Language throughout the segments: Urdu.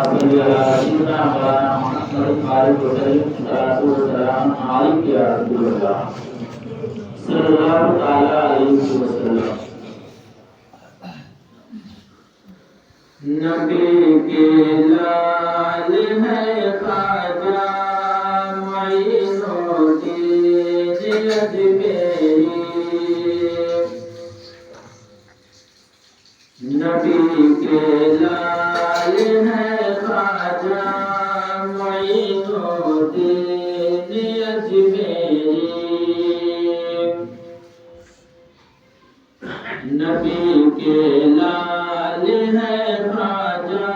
صل على سيدنا مولانا محمد الفارق وسلم صلاة والسلام عليك يا رسول الله صلى الله تعالى عليه وسلم. نبی کے لال ہے خواجہ معین الدین اجمیری. نبی کے لال ہے خواجہ معین الدین اجمیری. نبی کے لال ہے خواجہ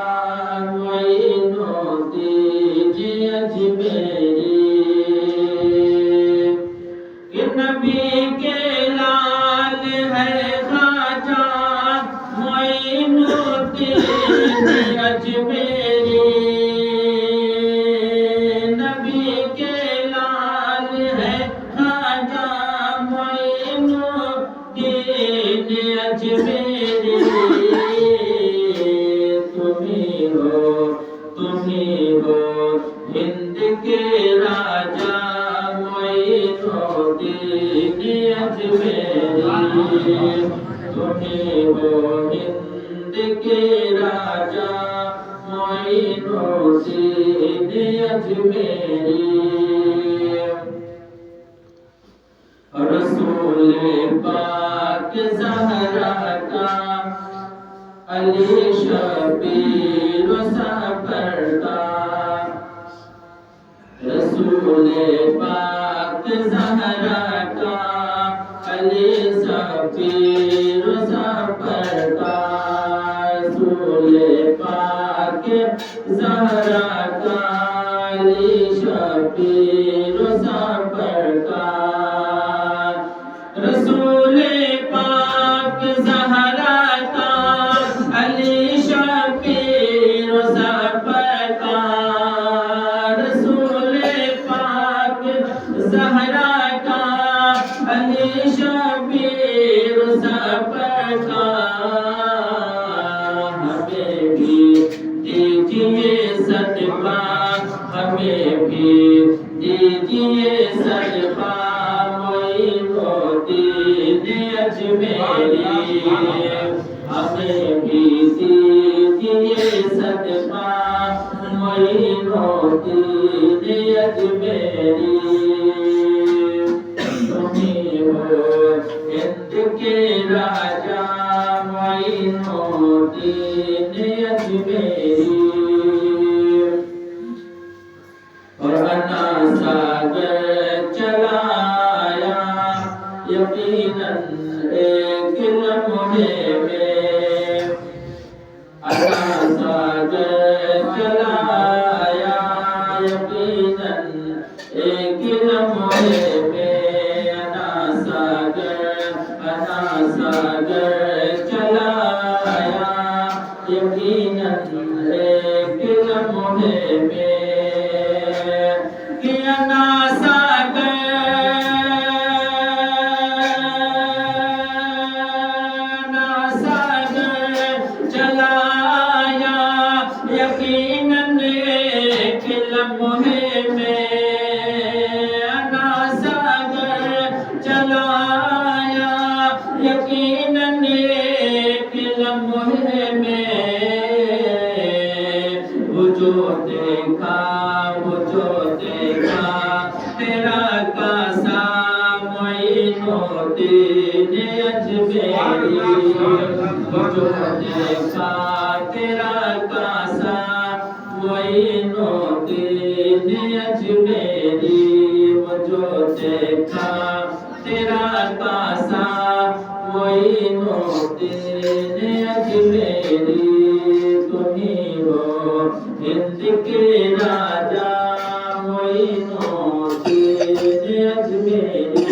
معین الدین اجمیری. کہ نبی کے لال ہے خواجہ معین الدین اجمیری. نبی کے لال ہے خواجہ معین الدین اجمیری. تمہیں ہو ہند کے راجہ معین الدین اجمیری. تمہیں ہو ہند کے راجہ معین الدین اجمیری. رسول پاک زہرا کا علی شبیر سفر کا. رسول پاک زہرا کا علی شبیر سفر کا. رسول پاک زہرا کا علی شبیر سفر کا. رسول پاک زہرا کا علی شبیر سفر کا. رسول پاک زہرا کا علی شبیر سفر کا. ہمیں بھی دیجیے صدقہ, ہمیں بھی دیجیے صدقہ معین الدین اجمیری. ہمیں بھی دیجیے صدقہ معین الدین اجمیری. تمہیں ہو ہند کے راجہ معین الدین اجمیری. اور انا ساگر چلایا یقیناً ایک لمحے میں. انا ساگر چلایا یقیناً ایک لمحے میں. انا ساگر چلایا یقیناً ایک لمحے میں. کہ انا چلایا یقیناً ایک لمحے میں. انا ساگر چلایا یقیناً ایک لمحے میں. وہ جو دیکھا تیرا کاسا معین الدین اجمیری. وہ جو دیکھا تیرا کاسا معین الدین اجمیری. وہ جو دیکھا تیرا کاسا معین الدین اجمیری. تمہیں ہو ہند کے راجہ معین الدین اجمیری.